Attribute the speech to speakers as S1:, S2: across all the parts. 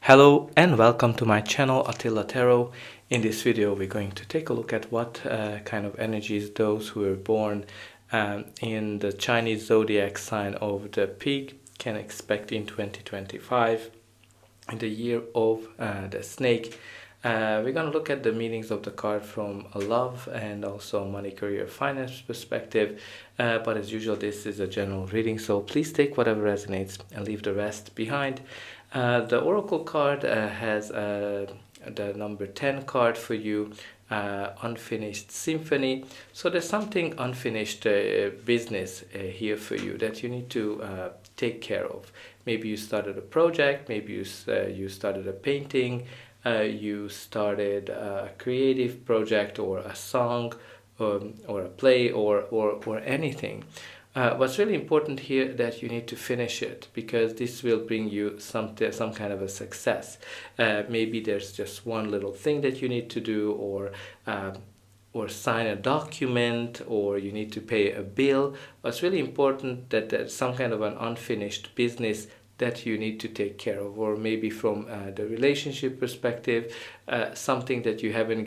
S1: Hello and welcome to my channel Attila Tarot. In this video we're going to take a look at what kind of energies those who were born in the Chinese zodiac sign of the pig can expect in 2025, in the year of the snake. We're going to look at the meanings of the card from a love and also money, career, finance perspective. But as usual, this is a general reading, so please take whatever resonates and leave the rest behind. The oracle card has the number 10 card for you, unfinished symphony. So there's something unfinished business here for you that you need to take care of. Maybe you started a project, maybe you started a painting, you started a creative project or a song, or a play, or anything. What's really important here that you need to finish it, because this will bring you some kind of a success. Maybe there's just one little thing that you need to do, or sign a document, or you need to pay a bill. What's really important that there's some kind of an unfinished business that you need to take care of, or maybe from the relationship perspective, something that you haven't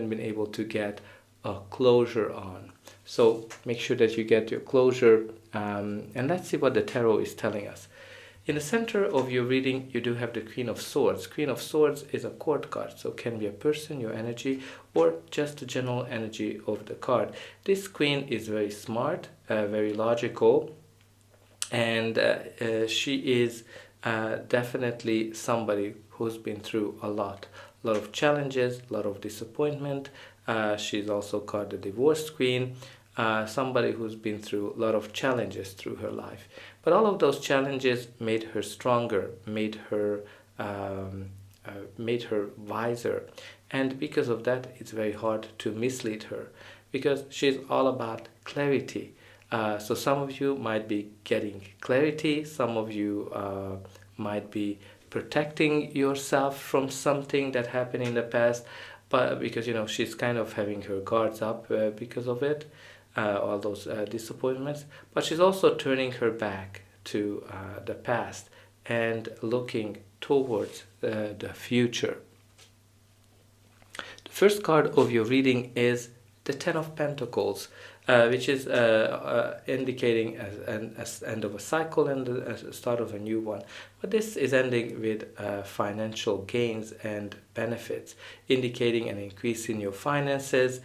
S1: been able to get a closure on. So make sure that you get your closure, and let's see what the tarot is telling us. In the center of your reading, you do have the Queen of Swords. Queen of Swords is a court card, so it can be a person, your energy, or just the general energy of the card. This queen is very smart, very logical, and she is definitely somebody who's been through a lot of challenges, a lot of disappointment. She's also called the divorced queen, somebody who's been through a lot of challenges through her life. But all of those challenges made her stronger, made her wiser, and because of that, it's very hard to mislead her, because she's all about clarity. So some of you might be getting clarity, some of you might be protecting yourself from something that happened in the past, but because she's kind of having her guards up because of it, all those disappointments. But she's also turning her back to the past and looking towards the future. The first card of your reading is the Ten of Pentacles, which is indicating an end of a cycle and a start of a new one. But this is ending with financial gains and benefits, indicating an increase in your finances,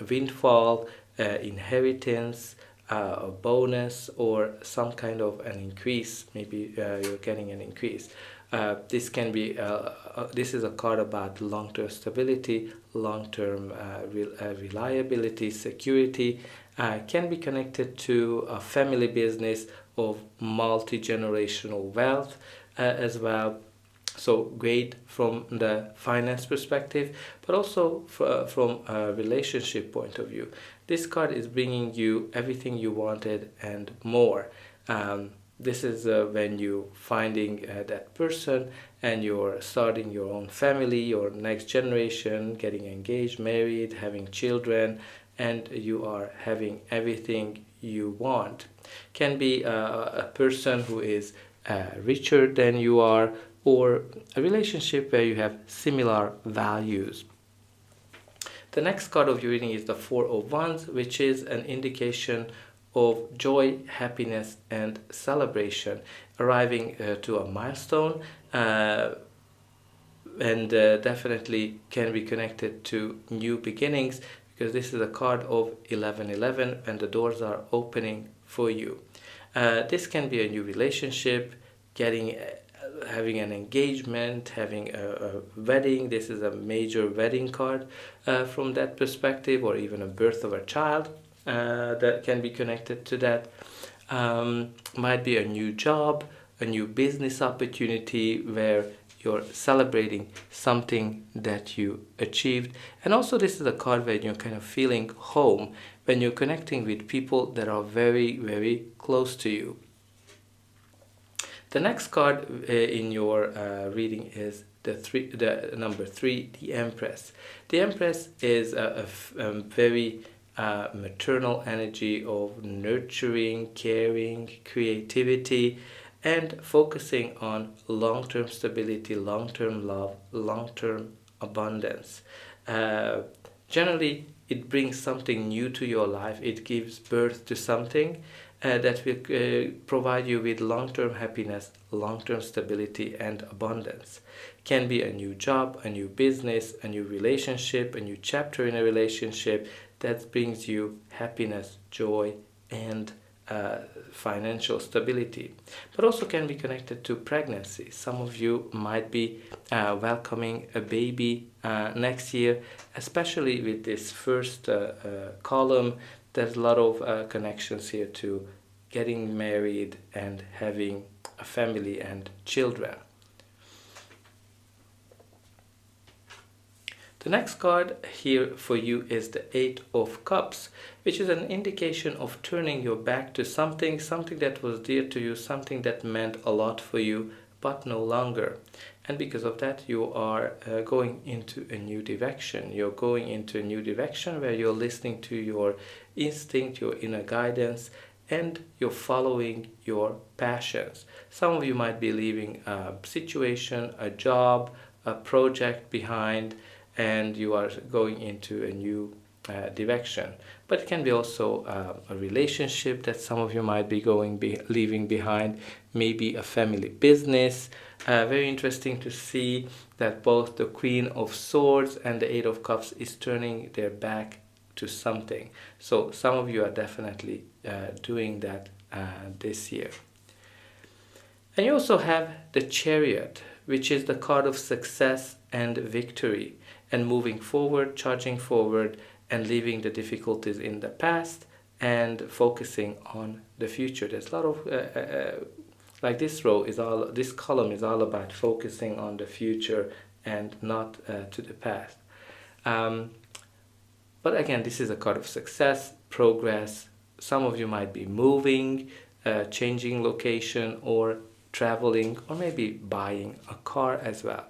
S1: windfall, inheritance, a bonus, or some kind of an increase. Maybe you're getting an increase. This can be this is a card about long-term stability, long-term reliability, security. Can be connected to a family business of multi-generational wealth as well. So great from the finance perspective, but also from a relationship point of view. This card is bringing you everything you wanted and more. This is when you finding that person and you're starting your own family, your next generation, getting engaged, married, having children, and you are having everything you want. Can be a person who is richer than you are, or a relationship where you have similar values. The next card of your reading is the Four of Wands, which is an indication of joy, happiness, and celebration, arriving to a milestone, and definitely can be connected to new beginnings, because this is a card of 1111 and the doors are opening for you. This can be a new relationship, having an engagement, having a wedding. This is a major wedding card from that perspective, or even a birth of a child that can be connected to that. Might be a new job, a new business opportunity where you're celebrating something that you achieved. And also this is a card where you're kind of feeling home, when you're connecting with people that are very, very close to you. The next card in your reading is the number 3, the Empress. The Empress is a very maternal energy of nurturing, caring, creativity, and focusing on long-term stability, long-term love, long-term abundance. Uh, Generally, it brings something new to your life. It gives birth to something that will provide you with long-term happiness, long-term stability, and abundance. Can be a new job, a new business, a new relationship, a new chapter in a relationship that brings you happiness, joy, and uh, financial stability, but also can be connected to pregnancy. Some of you might be welcoming a baby next year, especially with this first column. There's a lot of connections here to getting married and having a family and children. The next card here for you is the Eight of Cups, which is an indication of turning your back to something that was dear to you, something that meant a lot for you, but no longer. And because of that, you are going into a new direction. You're going into a new direction where you're listening to your instinct, your inner guidance, and you're following your passions. Some of you might be leaving a situation, a job, a project behind, and you are going into a new direction. But it can be also a relationship that some of you might be leaving behind, maybe a family business. Very interesting to see that both the Queen of Swords and the Eight of Cups is turning their back to something. So some of you are definitely doing that this year. And you also have the Chariot, which is the card of success and victory, and moving forward, charging forward, and leaving the difficulties in the past and focusing on the future. There's a lot of like this column is all about focusing on the future and not to the past. But again, this is a card of success, progress. Some of you might be moving, changing location, or traveling, or maybe buying a car as well.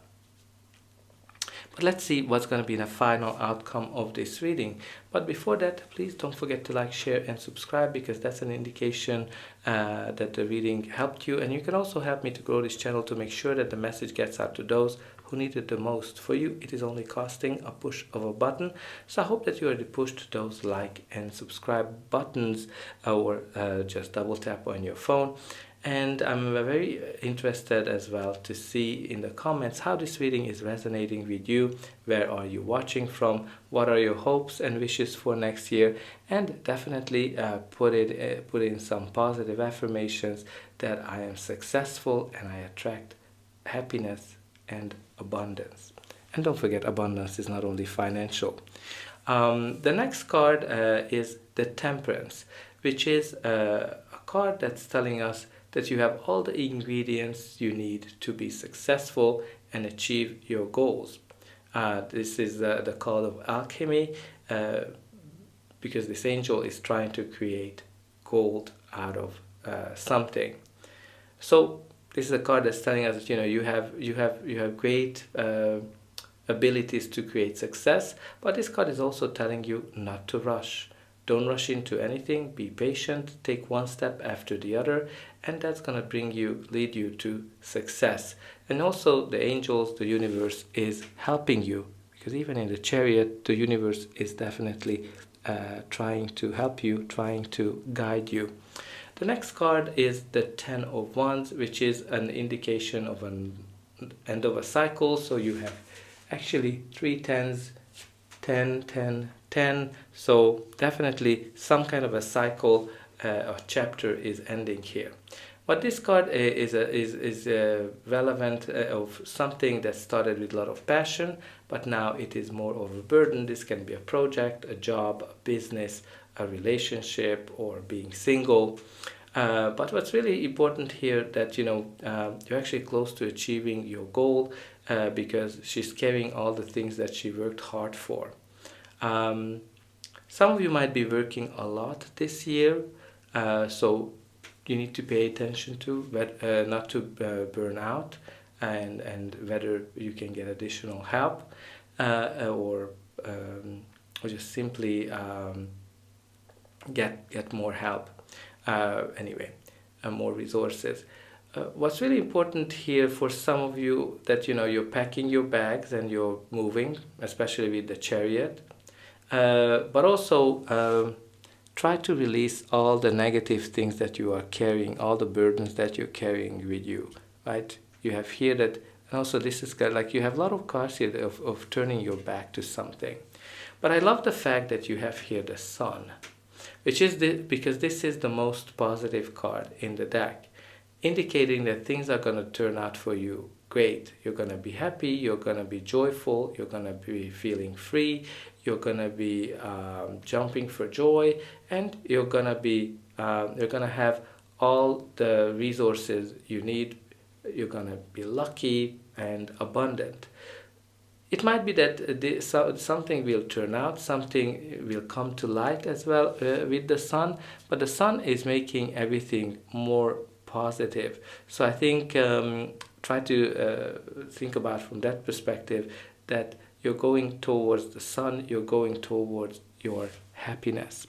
S1: But let's see what's going to be the final outcome of this reading. But before that, please don't forget to like, share, and subscribe, because that's an indication that the reading helped you. And you can also help me to grow this channel to make sure that the message gets out to those who need it the most. For you, it is only costing a push of a button. So I hope that you already pushed those like and subscribe buttons, or just double tap on your phone. And I'm very interested as well to see in the comments how this reading is resonating with you. Where are you watching from? What are your hopes and wishes for next year? And definitely put in some positive affirmations that I am successful and I attract happiness and abundance. And don't forget, abundance is not only financial. The next card is the Temperance, which is a card that's telling us that you have all the ingredients you need to be successful and achieve your goals. This is the call of alchemy, because this angel is trying to create gold out of something. So this is a card that's telling us that you have great abilities to create success, but this card is also telling you not to rush. Don't rush into anything. Be patient. Take one step after the other, and that's going to lead you to success. And also the angels, the universe is helping you, because even in the Chariot, the universe is definitely trying to help you, trying to guide you. The next card is the Ten of Wands, which is an indication of an end of a cycle. So you have actually 3 tens, 10, 10, 10. So definitely some kind of a cycle or chapter is ending here. But this card is relevant of something that started with a lot of passion, but now it is more of a burden. This can be a project, a job, a business, a relationship, or being single. But what's really important here that you're actually close to achieving your goal, because she's carrying all the things that she worked hard for. Some of you might be working a lot this year, so you need to pay attention to not to burn out, and whether you can get additional help, or just simply get more help. Anyway, more resources. What's really important here for some of you, that you're packing your bags and you're moving, especially with the Chariot, but also try to release all the negative things that you are carrying, all the burdens that you're carrying with you, right? You have here that, and also this is kind of like you have a lot of cards here of turning your back to something. But I love the fact that you have here the Sun, which is because this is the most positive card in the deck, indicating that things are going to turn out for you great. You're going to be happy, you're going to be joyful, you're going to be feeling free, you're going to be jumping for joy, and you're going to have all the resources you need. You're going to be lucky and abundant. It might be that something will turn out, something will come to light as well with the Sun, but the Sun is making everything more positive. So I think try to think about from that perspective, that you're going towards the Sun, you're going towards your happiness.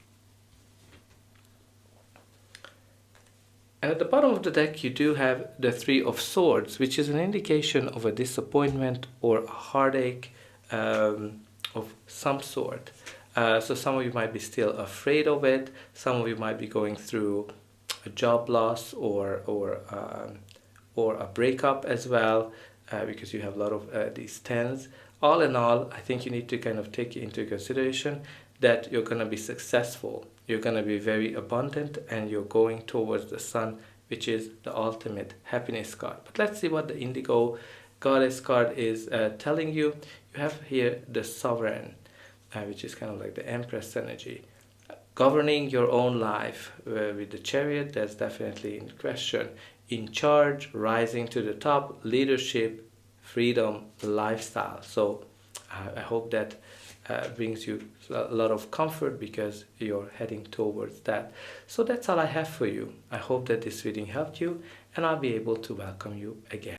S1: And at the bottom of the deck, you do have the Three of Swords, which is an indication of a disappointment or a heartache of some sort. So some of you might be still afraid of it. Some of you might be going through a job loss or a breakup as well, because you have a lot of these tens. All in all, I think you need to kind of take into consideration that you're going to be successful, you're going to be very abundant, and you're going towards the Sun, which is the ultimate happiness card. But let's see what the Indigo Goddess card is telling you. You have here the Sovereign, which is kind of like the Empress energy. Governing your own life with the Chariot, that's definitely in question. In charge, rising to the top, leadership, freedom, lifestyle. So I hope that brings you a lot of comfort, because you're heading towards that. So that's all I have for you. I hope that this reading helped you, and I'll be able to welcome you again.